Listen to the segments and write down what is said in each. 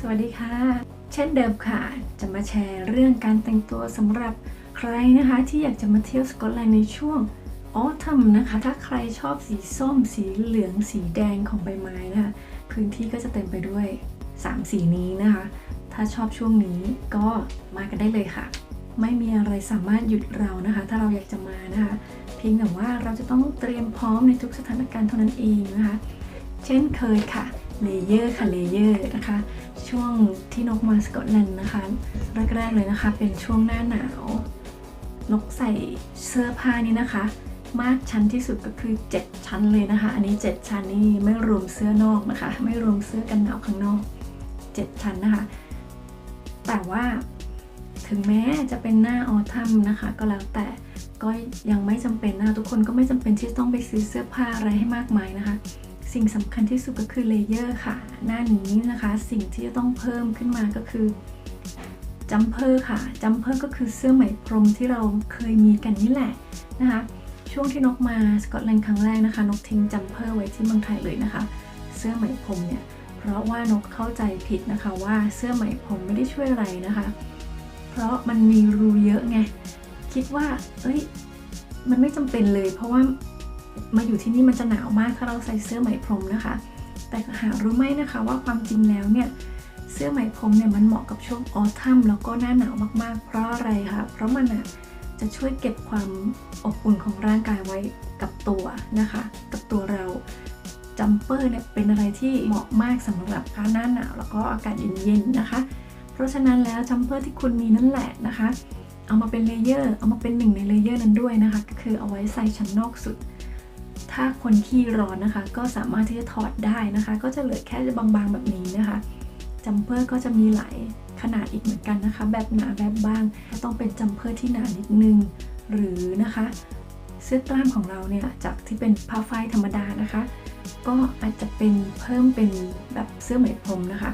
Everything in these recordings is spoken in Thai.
สวัสดีค่ะเช่นเดิมค่ะจะมาแชร์เรื่องการแต่งตัวสำหรับใครนะคะที่อยากจะมาเที่ยวสกอตแลนด์ในช่วงออทัมนะคะถ้าใครชอบสีส้มสีเหลืองสีแดงของใบไม้นะคะพื้นที่ก็จะเต็มไปด้วย3สีนี้นะคะถ้าชอบช่วงนี้ก็มากันได้เลยค่ะไม่มีอะไรสามารถหยุดเรานะคะถ้าเราอยากจะมานะคะเพียงแต่ว่าเราจะต้องเตรียมพร้อมในทุกสถานการณ์เท่านั้นเองนะคะเช่นเคยค่ะเลเยอร์ค่ะเลเยอร์นะคะช่วงที่นกมาสกอตแลนด์นะคะแรกๆเลยนะคะเป็นช่วงหน้าหนาวนกใส่เสื้อผ้านี้นะคะมากชั้นที่สุดก็คือ7ชั้นเลยนะคะอันนี้7ชั้นนี่ไม่รวมเสื้อนอกนะคะไม่รวมเสื้อกันหนาวข้างนอก7ชั้นนะคะแต่ว่าถึงแม้จะเป็นหน้าออทัมนะคะก็แล้วแต่ก็ยังไม่จำเป็นนะทุกคนก็ไม่จำเป็นที่ต้องไปซื้อเสื้อผ้าอะไรให้มากมายนะคะสิ่งสำคัญที่สุดก็คือเลเยอร์ค่ะหน้านี้นะคะสิ่งที่จะต้องเพิ่มขึ้นมาก็คือจัมเพอร์ค่ะจัมเพอร์ก็คือเสื้อไหมพรมที่เราเคยมีกันนี่แหละนะคะช่วงที่นกมาสกอตแลนด์ครั้งแรกนะคะนกทิ้งจัมเพอร์ไว้ที่เมืองไทยเลยนะคะเสื้อไหมพรมเนี่ยเพราะว่านกเข้าใจผิดนะคะว่าเสื้อไหมพรมไม่ได้ช่วยอะไรนะคะเพราะมันมีรูเยอะไงคิดว่ามันไม่จำเป็นเลยเพราะว่ามาอยู่ที่นี่มันจะหนาวมากถ้าเราใส่เสื้อไหมพรมนะคะแต่หารู้ไหมนะคะว่าความจริงแล้วเนี่ยเสื้อไหมพรมเนี่ยมันเหมาะกับช่วงออทัมแล้วก็หน้าหนาวมากๆเพราะอะไรคะเพราะมันจะช่วยเก็บความอบอุ่นของร่างกายไว้กับตัวนะคะกับตัวเราจัมเปอร์เนี่ยเป็นอะไรที่เหมาะมากสำหรับหน้าหนาวแล้วก็อากาศเย็นๆนะคะเพราะฉะนั้นแล้วจัมเปอร์ที่คุณมีนั่นแหละนะคะเอามาเป็นเลเยอร์เอามาเป็นหนึ่งในเลเยอร์นั้นด้วยนะคะก็คือเอาไว้ใส่ชั้นนอกสุดถ้าคนขี้ร้อนนะคะก็สามารถที่จะถอดได้นะคะก็จะเหลือแค่บางๆแบบนี้นะคะจัมเปอร์ก็จะมีหลายขนาดอีกเหมือนกันนะคะแบบหนาแบบบางต้องเป็นจัมเปอร์ที่หนานิดนึงหรือนะคะเสื้อกล้ามของเราเนี่ยจากที่เป็นผ้าฝ้ายธรรมดานะคะก็อาจจะเป็นเพิ่มเป็นแบบเสื้อไหมพรมนะคะ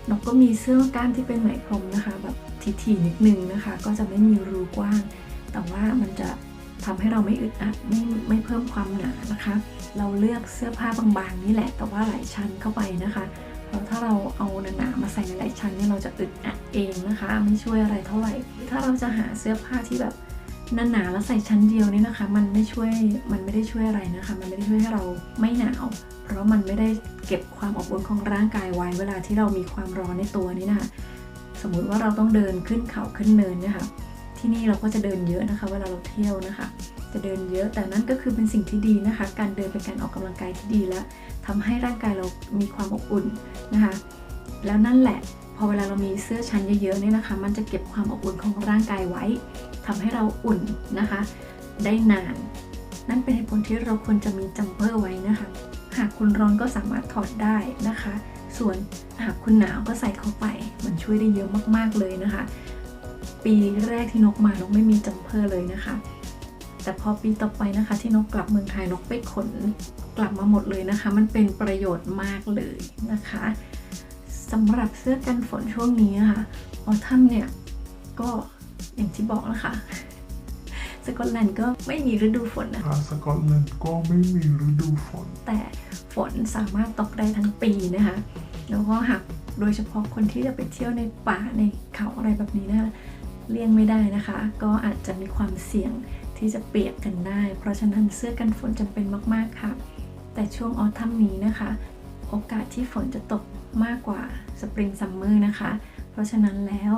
นกก็มีเสื้อกล้ามที่เป็นไหมพรมนะคะแบบถี่ๆนิดนึงนะคะก็จะไม่มีรูกว้างแต่ว่ามันจะทำให้เราไม่อึดอัดไม่เพิ่มความหนานะคะเราเลือกเสื้อผ้าบางๆนี่แหละแต่ว่าหลายชั้นเข้าไปนะคะเพราะถ้าเราเอาหนาๆมาใส่ในหลายชั้นเนี่ยเราจะอึดอัดเองนะคะไม่ช่วยอะไรเท่าไหร่ถ้าเราจะหาเสื้อผ้าที่แบบหนาๆแล้วใส่ชั้นเดียวนี่นะคะมันไม่ได้ช่วยอะไรนะคะมันไม่ได้ช่วยให้เราไม่หนาวเพราะมันไม่ได้เก็บความอบอุ่นของร่างกายไว้เวลาที่เรามีความร้อนในตัวนี่นะคะสมมุติว่าเราต้องเดินขึ้นเขาขึ้นเนินเนี่ยค่ะที่นี่เราก็จะเดินเยอะนะคะเวลาเราเที่ยวนะคะจะเดินเยอะแต่นั่นก็คือเป็นสิ่งที่ดีนะคะการเดินเป็นการออกกำลังกายที่ดีและทำให้ร่างกายเรามีความอบอุ่นนะคะแล้วนั่นแหละพอเวลาเรามีเสื้อชั้นเยอะๆเนี่ยนะคะมันจะเก็บความอบอุ่นของร่างกายไว้ทำให้เราอุ่นนะคะได้นานนั่นเป็นเหตุผลที่เราควรจะมีจัมเปอร์ไว้นะคะหากคุณร้อนก็สามารถถอดได้นะคะส่วนหากคุณหนาวก็ใส่เข้าไปมันช่วยได้เยอะมากๆเลยนะคะปีแรกที่นกไม่มีจัมเปอร์เลยนะคะแต่พอปีต่อไปนะคะที่นกกลับเมืองไทยนกไปขนกลับมาหมดเลยนะคะมันเป็นประโยชน์มากเลยนะคะสำหรับเสื้อกันฝนช่วงนี้นะคะออทัมเนี่ยก็อย่างที่บอกนะคะสกอตแลนด์ก็ไม่มีฤดูฝนนะสกอตแลนด์ก็ไม่มีฤดูฝนแต่ฝนสามารถตกได้ทั้งปีนะคะแล้วก็หากโดยเฉพาะคนที่จะไปเที่ยวในป่าในเขาอะไรแบบนี้นะคะเลี่ยงไม่ได้นะคะก็อาจจะมีความเสี่ยงที่จะเปียกกันได้เพราะฉะนั้นเสื้อกันฝนจำเป็นมากๆค่ะแต่ช่วงออทัมนี้นะคะโอกาสที่ฝนจะตกมากกว่าสปริงซัมเมอร์นะคะเพราะฉะนั้นแล้ว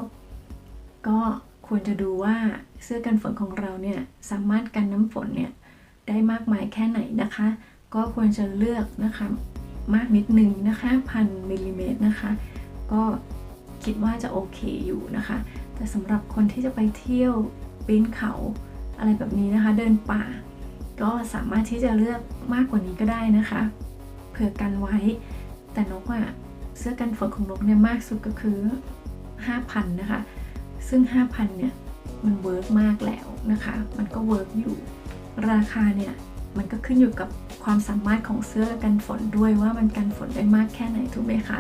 ก็ควรจะดูว่าเสื้อกันฝนของเราเนี่ยสามารถกันน้ำฝนเนี่ยได้มากมายแค่ไหนนะคะก็ควรจะเลือกนะคะมากนิดนึงนะคะ1,000 มิลลิเมตรนะคะก็คิดว่าจะโอเคอยู่นะคะแต่สำหรับคนที่จะไปเที่ยวปีนเขาอะไรแบบนี้นะคะเดินป่าก็สามารถที่จะเลือกมากกว่านี้ก็ได้นะคะเผื่อกันไว้แต่นกเสื้อกันฝนของนกเนี่ยมากสุดก็คือ 5,000 นะคะซึ่ง 5,000 เนี่ยมันเวิร์กมากแล้วนะคะมันก็เวิร์กอยู่ราคาเนี่ยมันก็ขึ้นอยู่กับความสามารถของเสื้อกันฝนด้วยว่ามันกันฝนได้มากแค่ไหนถูกไหมคะ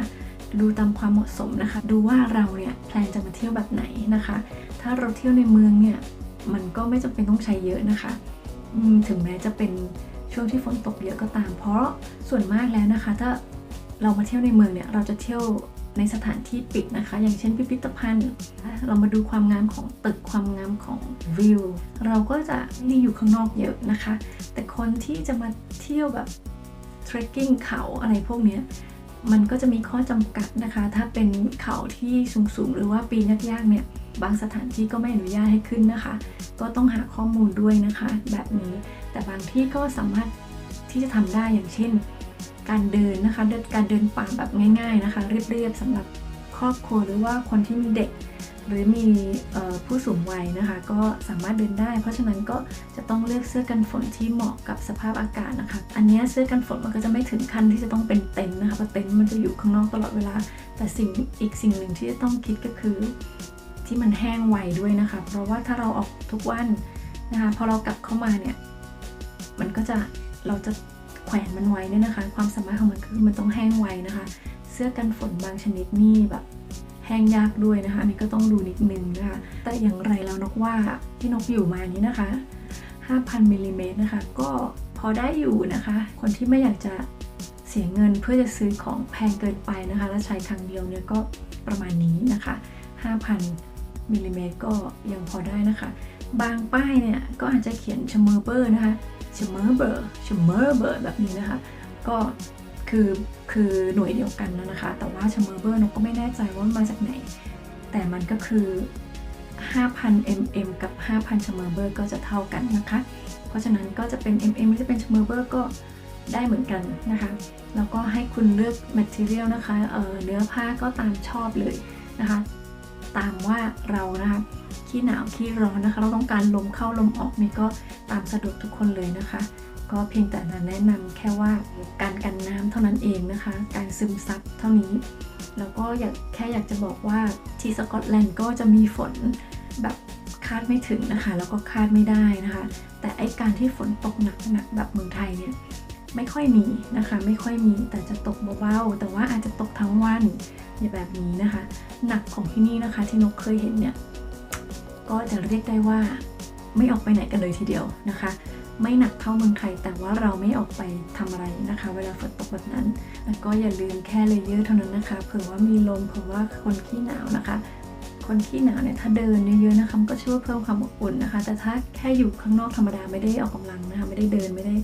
ดูตามความเหมาะสมนะคะดูว่าเราเนี่ยแพลนจะมาเที่ยวแบบไหนนะคะถ้าเราเที่ยวในเมืองเนี่ยมันก็ไม่จำเป็นต้องใช้เยอะนะคะถึงแม้จะเป็นช่วงที่ฝนตกเยอะก็ตามเพราะส่วนมากแล้วนะคะถ้าเรามาเที่ยวในเมืองเนี่ยเราจะเที่ยว ในสถานที่ปิดนะคะอย่างเช่นพิพิธภัณฑ์เรามาดูความงามของตึกความงามของวิวเราก็จะนี่อยู่ข้างนอกเยอะนะคะแต่คนที่จะมาเที่ยวแบบเทรคกิ้งเขาอะไรพวกนี้มันก็จะมีข้อจำกัดนะคะถ้าเป็นเขาที่สูงๆหรือว่าปีนยากๆเนี่ยบางสถานที่ก็ไม่อนุญาตให้ขึ้นนะคะก็ต้องหาข้อมูลด้วยนะคะแบบนี้แต่บางที่ก็สามารถที่จะทำได้อย่างเช่นการเดินนะคะการเดินป่าแบบง่ายๆนะคะเรียบๆสำหรับครอบครัวหรือว่าคนที่มีเด็กหรือมีผู้สูงวัยนะคะก็สามารถเดินได้เพราะฉะนั้นก็จะต้องเลือกเสื้อกันฝนที่เหมาะกับสภาพอากาศนะคะอันนี้เสื้อกันฝนมันก็จะไม่ถึงขั้นที่จะต้องเป็นเต็นท์นะคะเพราะเต็นท์มันจะอยู่ข้างนอกตลอดเวลาแต่อีกสิ่งหนึ่งที่จะต้องคิดก็คือที่มันแห้งไวด้วยนะคะเพราะว่าถ้าเราออกทุกวันนะคะพอเรากลับเข้ามาเนี่ยมันก็จะเราจะแขวนมันไว้เนี่ยนะคะความสามารถของมันคือมันต้องแห้งไวนะคะเสื้อกันฝนบางชนิดนี่แบบแห้งยากด้วยนะคะอันนี้ก็ต้องดูนิดนึงนะคะแต่อย่างไรแล้วนกว่าที่นกอยู่มานี้นะคะ 5,000 มิลลิเมตรนะคะก็พอได้อยู่นะคะคนที่ไม่อยากจะเสียเงินเพื่อจะซื้อของแพงเกินไปนะคะและใช้ครั้งเดียวเนี่ยก็ประมาณนี้นะคะ 5,000 มิลลิเมตรก็ยังพอได้นะคะบางป้ายเนี่ยก็อาจจะเขียนชเมอร์เบอร์นะคะชเมอร์เบอร์แบบนี้นะคะก็คือหน่วยเดียวกันนะคะแต่ว่าชเมอร์เบอร์นกก็ไม่แน่ใจว่ามาจากไหนแต่มันก็คือ 5,000 mm กับ 5,000 ชเมอร์เบอร์ก็จะเท่ากันนะคะเพราะฉะนั้นก็จะเป็น mm หรือจะเป็นชเมอร์เบอร์ก็ได้เหมือนกันนะคะแล้วก็ให้คุณเลือก material นะคะเนื้อผ้าก็ตามชอบเลยนะคะตามว่าเรานะคะขี้หนาวขี้ร้อนนะคะเราต้องการลมเข้าลมออกนี่ก็ตามสะดวกทุกคนเลยนะคะก็เพียงแต่แนะนำแค่ว่าการกันน้ำเท่านั้นเองนะคะการซึมซับเท่านี้แล้วก็แค่อยากจะบอกว่าที่สกอตแลนด์ก็จะมีฝนแบบคาดไม่ถึงนะคะแล้วก็คาดไม่ได้นะคะแต่ไอ้การที่ฝนตกหนักแบบเมืองไทยเนี่ยไม่ค่อยมีนะคะไม่ค่อยมีแต่จะตกเบาๆแต่ว่าอาจจะตกทั้งวันแบบนี้นะคะหนักของที่นี่นะคะที่นกเคยเห็นเนี่ยก็จะเรียกได้ว่าไม่ออกไปไหนกันเลยทีเดียวนะคะไม่หนักเท่าเมืองไทยแต่ว่าเราไม่ออกไปทำอะไรนะคะเวลาฝนตกแบบนั้นแล้วก็อย่าลืมแค่เลเยอร์เท่านั้นนะคะเผื่อว่ามีลมเผื่อว่าคนขี้หนาวนะคะคนขี้หนาวเนี่ยถ้าเดินเยอะๆนะคะมันก็ช่วยเพิ่มความอบอุ่นนะคะแต่ถ้าแค่อยู่ข้างนอกธรรมดาไม่ได้ออกกำลังนะคะไม่ได้เดินไม่ได้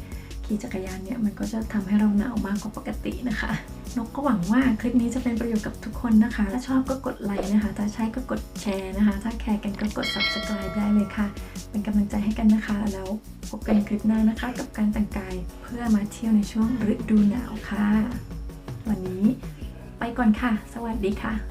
ขี่จักรยานเนี่ยมันก็จะทำให้เราหนาวมากกว่าปกตินะคะนกก็หวังว่าคลิปนี้จะเป็นประโยชน์กับทุกคนนะคะถ้าชอบก็กดไลค์นะคะถ้าใช่ก็กดแชร์นะคะถ้าแคร์กันก็กด subscribe ได้เลยค่ะเป็นกำลังใจให้กันนะคะแล้วพบกันคลิปหน้านะคะกับการแต่งกายเพื่อมาเที่ยวในช่วงฤดูหนาวค่ะวันนี้ไปก่อนค่ะสวัสดีค่ะ